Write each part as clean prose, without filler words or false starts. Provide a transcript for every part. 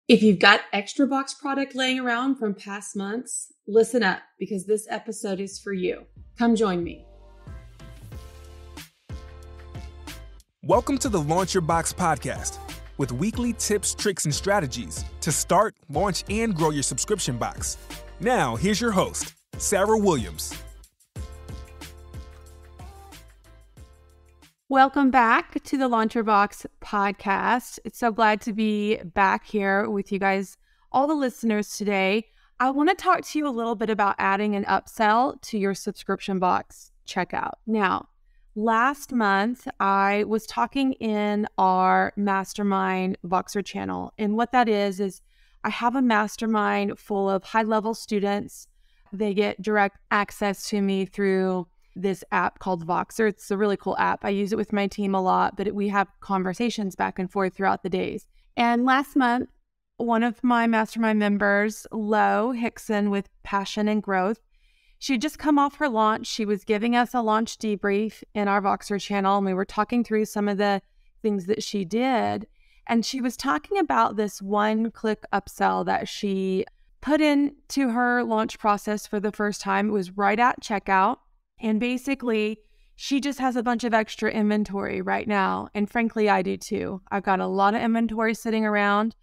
If you've got extra box product laying around from past months, listen up because this episode is for you. Come join me. Welcome to the Launch Your Box podcast with weekly tips, tricks, and strategies to start, launch, and grow your subscription box. Now, here's your host, Sarah Williams. Welcome back to the Launch Your Box podcast. It's so glad to be back here with you guys, all the listeners today. I want to talk to you a little bit about adding an upsell to your subscription box checkout. Now, last month, I was talking in our Mastermind Voxer channel. And what that is I have a mastermind full of high-level students. They get direct access to me through this app called Voxer. It's a really cool app. I use it with my team a lot, but we have conversations back and forth throughout the days. And last month, one of my mastermind members, Hixon of Passion Growth, she had just come off her launch. She was giving us a launch debrief in our Voxer channel, and we were talking through some of the things that she did. And she was talking about this one-click upsell that she put into her launch process for the first time. It was right at checkout. And basically, she just has a bunch of extra inventory right now. And frankly, I do too. I've got a lot of inventory sitting around.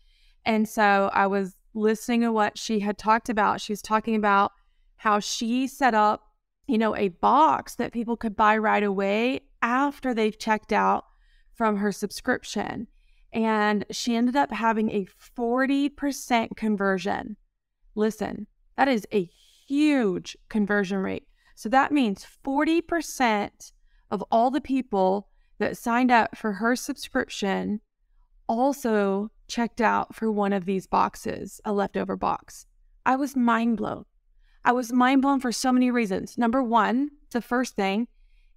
And so I was listening to what she had talked about. She was talking about how she set up, a box that people could buy right away after they've checked out from her subscription. And she ended up having a 40% conversion. Listen, that is a huge conversion rate. So that means 40% of all the people that signed up for her subscription also checked out for one of these boxes, a leftover box. I was mind blown. I was mind blown for so many reasons. Number one, the first thing,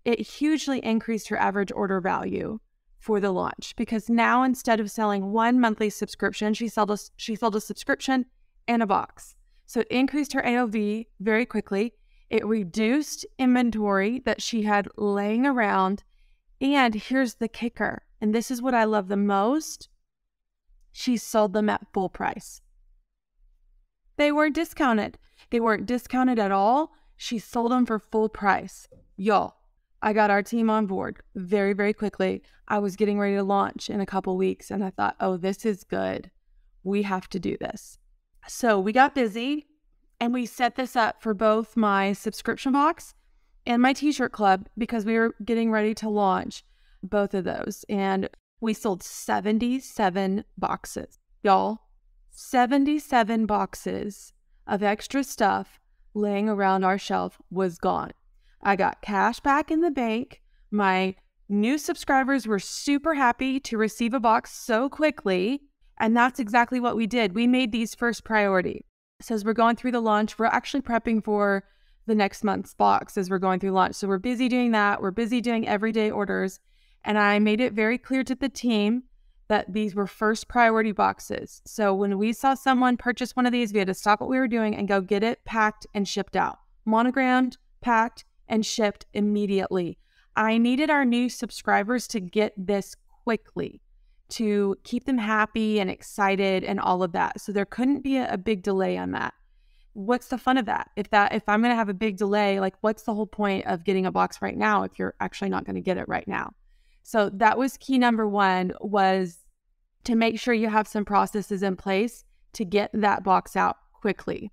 it hugely increased her average order value for the launch because now instead of selling one monthly subscription, she sold a subscription and a box. So it increased her AOV very quickly. It reduced inventory that she had laying around. And here's the kicker. And this is what I love the most. She sold them at full price. They weren't discounted. They weren't discounted at all. She sold them for full price. Y'all, I got our team on board very, very quickly. I was getting ready to launch in a couple weeks and I thought, oh, this is good. We have to do this. So we got busy. And we set this up for both my subscription box and my t-shirt club because we were getting ready to launch both of those. And we sold 77 boxes. Y'all, 77 boxes of extra stuff laying around our shelf was gone. I got cash back in the bank. My new subscribers were super happy to receive a box so quickly. And that's exactly what we did. We made these first priority. So as we're going through the launch, we're actually prepping for the next month's box as we're going through launch. So we're busy doing that. We're busy doing everyday orders. And I made it very clear to the team that these were first priority boxes. So when we saw someone purchase one of these, we had to stop what we were doing and go get it packed and shipped out. Monogrammed, packed, and shipped immediately. I needed our new subscribers to get this quickly, to keep them happy and excited and all of that. So there couldn't be a big delay on that. What's the fun of that? If I'm going to have a big delay, what's the whole point of getting a box right now if you're actually not going to get it right now? So that was key number one, was to make sure you have some processes in place to get that box out quickly.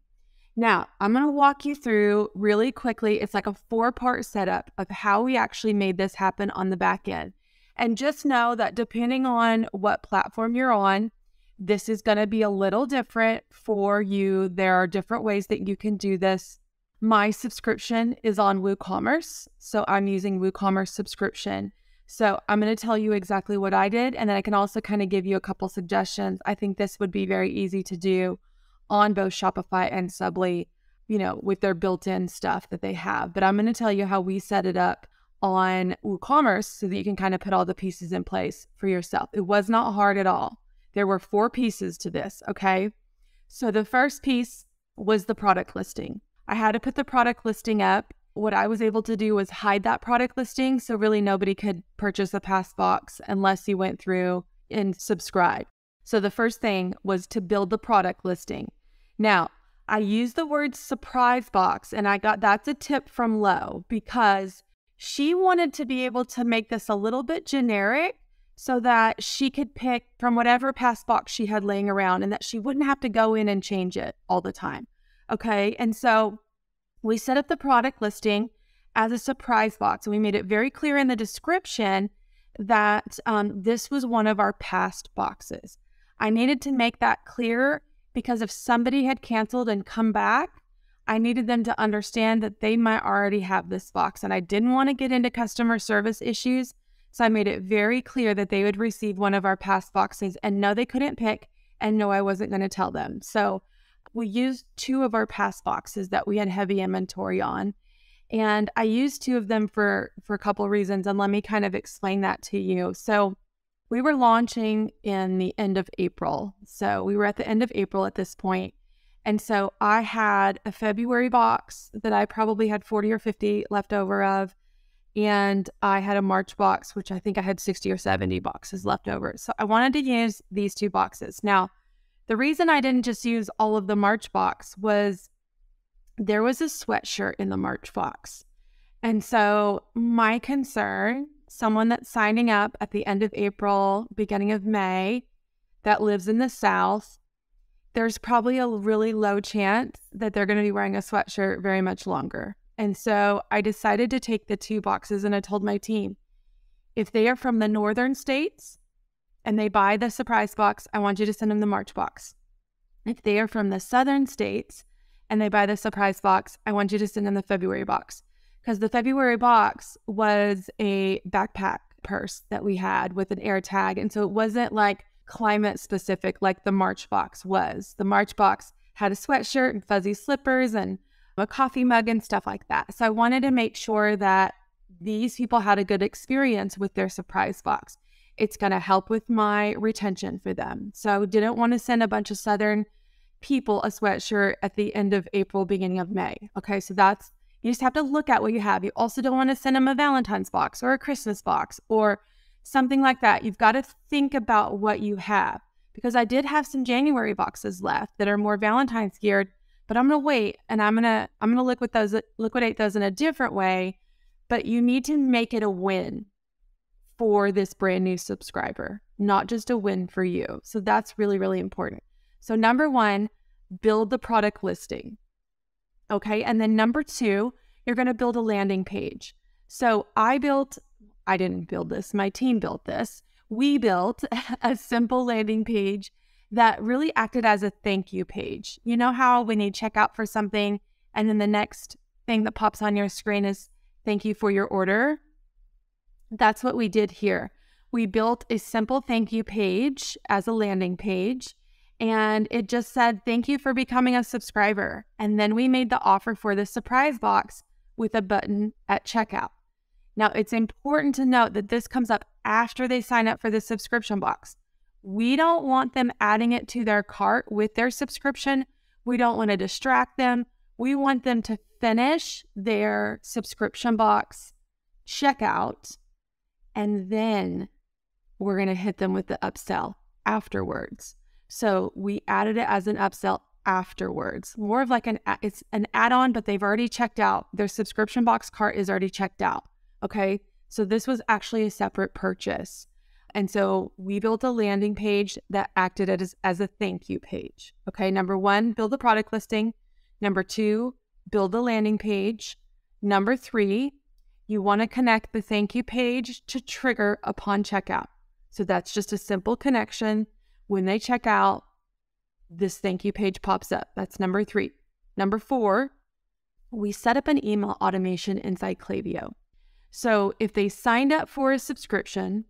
Now, I'm going to walk you through really quickly. It's like a 4-part setup of how we actually made this happen on the back end. And just know that depending on what platform you're on, this is going to be a little different for you. There are different ways that you can do this. My subscription is on WooCommerce, so I'm using WooCommerce subscription. So I'm going to tell you exactly what I did, and then I can also kind of give you a couple suggestions. I think this would be very easy to do on both Shopify and Subly, with their built-in stuff that they have. But I'm going to tell you how we set it up on WooCommerce so that you can kind of put all the pieces in place for yourself. It was not hard at all. There were 4 pieces to this, okay? So the first piece was the product listing. I had to put the product listing up. What I was able to do was hide that product listing, so really nobody could purchase a past box unless you went through and subscribed. So the first thing was to build the product listing. Now, I use the word surprise box, and that's a tip from Lo, because she wanted to be able to make this a little bit generic so that she could pick from whatever past box she had laying around and that she wouldn't have to go in and change it all the time. Okay. And so we set up the product listing as a surprise box, and we made it very clear in the description that this was one of our past boxes. I needed to make that clear because if somebody had canceled and come back, I needed them to understand that they might already have this box, and I didn't want to get into customer service issues. So I made it very clear that they would receive one of our past boxes, and no, they couldn't pick, and no, I wasn't going to tell them. So we used 2 of our past boxes that we had heavy inventory on, and I used 2 of them for a couple of reasons, and let me kind of explain that to you. So we were launching in the end of April. So we were at the end of April at this point. And so I had a February box that I probably had 40 or 50 left over of. And I had a March box, which I think I had 60 or 70 boxes left over. So I wanted to use these 2 boxes. Now, the reason I didn't just use all of the March box was there was a sweatshirt in the March box. And so my concern, someone that's signing up at the end of April, beginning of May, that lives in the South, there's probably a really low chance that they're going to be wearing a sweatshirt very much longer. And so I decided to take the 2 boxes, and I told my team, if they are from the northern states and they buy the surprise box, I want you to send them the March box. If they are from the southern states and they buy the surprise box, I want you to send them the February box. Because the February box was a backpack purse that we had with an air tag. And so it wasn't like climate specific like the March box was. The March box had a sweatshirt and fuzzy slippers and a coffee mug and stuff like that. So I wanted to make sure that these people had a good experience with their surprise box. It's going to help with my retention for them. So I didn't want to send a bunch of Southern people a sweatshirt at the end of April, beginning of May. Okay, so you just have to look at what you have. You also don't want to send them a Valentine's box or a Christmas box or something like that. You've got to think about what you have, because I did have some January boxes left that are more Valentine's geared, but I'm going to wait and I'm going to liquidate those in a different way. But you need to make it a win for this brand new subscriber, not just a win for you. So that's really, really important. So number 1, build the product listing. Okay. And then number 2, you're going to build a landing page. So I didn't build this. My team built this. We built a simple landing page that really acted as a thank you page. You know how when you check out for something and then the next thing that pops on your screen is thank you for your order? That's what we did here. We built a simple thank you page as a landing page, and it just said, thank you for becoming a subscriber. And then we made the offer for the surprise box with a button at checkout. Now, it's important to note that this comes up after they sign up for the subscription box. We don't want them adding it to their cart with their subscription. We don't want to distract them. We want them to finish their subscription box checkout, and then we're going to hit them with the upsell afterwards. So we added it as an upsell afterwards, more of like it's an add-on, but they've already checked out. Their subscription box cart is already checked out. Okay. So this was actually a separate purchase. And so we built a landing page that acted as a thank you page. Okay. Number 1, build the product listing. Number 2, build the landing page. Number 3, you want to connect the thank you page to trigger upon checkout. So that's just a simple connection. When they check out, this thank you page pops up. That's number 3. Number 4, we set up an email automation inside Klaviyo. So if they signed up for a subscription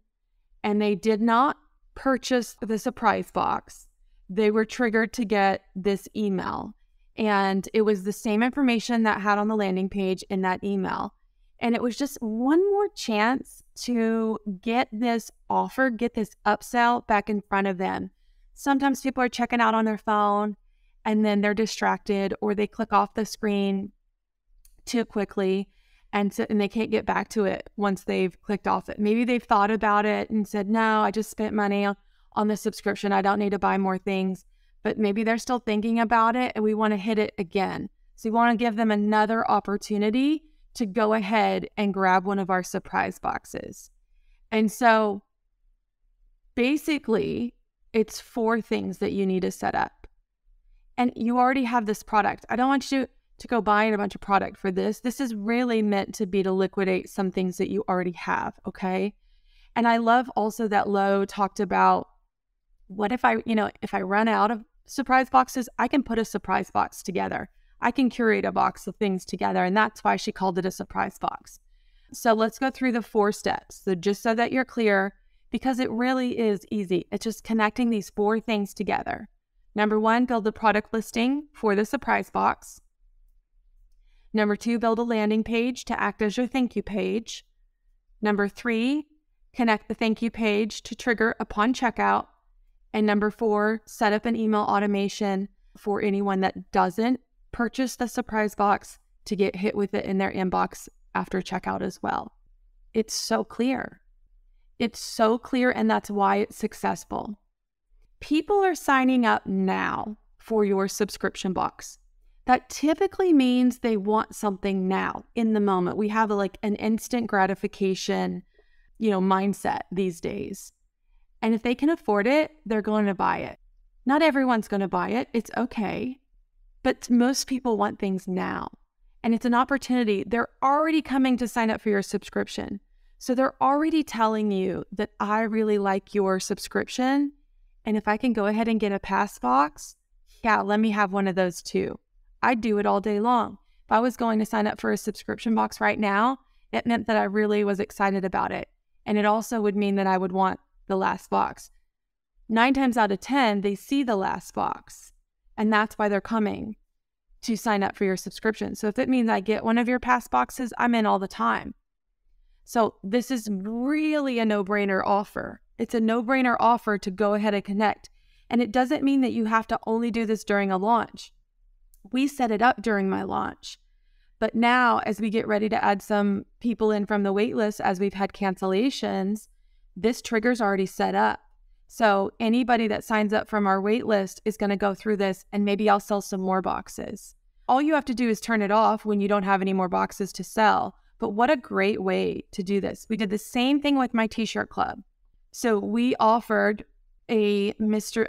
and they did not purchase the surprise box, they were triggered to get this email. And it was the same information that had on the landing page in that email. And it was just one more chance to get this offer, get this upsell back in front of them. Sometimes people are checking out on their phone and then they're distracted, or they click off the screen too quickly and they can't get back to it once they've clicked off it. Maybe they've thought about it and said, no, I just spent money on the subscription. I don't need to buy more things, but maybe they're still thinking about it and we want to hit it again. So we want to give them another opportunity to go ahead and grab one of our surprise boxes. And so basically, it's 4 things that you need to set up. And you already have this product. I don't want you to go buy a bunch of product for this. This is really meant to be to liquidate some things that you already have, okay? And I love also that Lo talked about, what if if I run out of surprise boxes, I can put a surprise box together. I can curate a box of things together, and that's why she called it a surprise box. So let's go through the 4 steps. So just so that you're clear, because it really is easy. It's just connecting these 4 things together. Number 1, build a product listing for the surprise box. Number 2, build a landing page to act as your thank you page. Number 3, connect the thank you page to trigger upon checkout. And number 4, set up an email automation for anyone that doesn't purchase the surprise box to get hit with it in their inbox after checkout as well. It's so clear. It's so clear, and that's why it's successful. People are signing up now for your subscription box. That typically means they want something now, in the moment. We have an instant gratification, mindset these days. And if they can afford it, they're going to buy it. Not everyone's going to buy it. It's okay. But most people want things now. And it's an opportunity. They're already coming to sign up for your subscription. So they're already telling you that I really like your subscription. And if I can go ahead and get a pass box, yeah, let me have one of those too. I'd do it all day long. If I was going to sign up for a subscription box right now, it meant that I really was excited about it. And it also would mean that I would want the last box. 9 times out of 10, they see the last box. And that's why they're coming to sign up for your subscription. So if it means I get one of your pass boxes, I'm in all the time. So this is really a no-brainer offer. It's a no-brainer offer to go ahead and connect. And it doesn't mean that you have to only do this during a launch. We set it up during my launch. But now, as we get ready to add some people in from the wait list, as we've had cancellations, this trigger's already set up. So anybody that signs up from our wait list is going to go through this, and maybe I'll sell some more boxes. All you have to do is turn it off when you don't have any more boxes to sell. But what a great way to do this. We did the same thing with my t-shirt club. So we offered a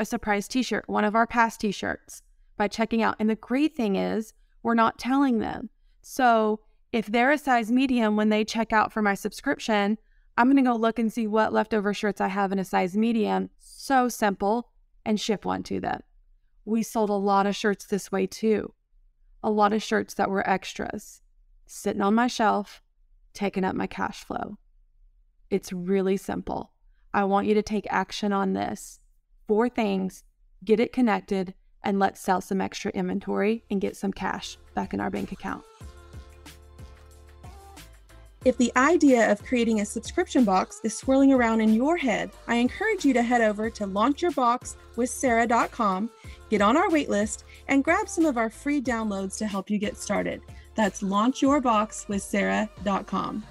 surprise t-shirt, one of our past t-shirts, by checking out. And the great thing is we're not telling them. So if they're a size medium, when they check out for my subscription, I'm going to go look and see what leftover shirts I have in a size medium. So simple, and ship one to them. We sold a lot of shirts this way too. A lot of shirts that were extras, sitting on my shelf, taking up my cash flow. It's really simple. I want you to take action on this. 4 things, get it connected, and let's sell some extra inventory and get some cash back in our bank account. If the idea of creating a subscription box is swirling around in your head, I encourage you to head over to launchyourboxwithsarah.com, get on our waitlist, and grab some of our free downloads to help you get started. That's launchyourboxwithsarah.com.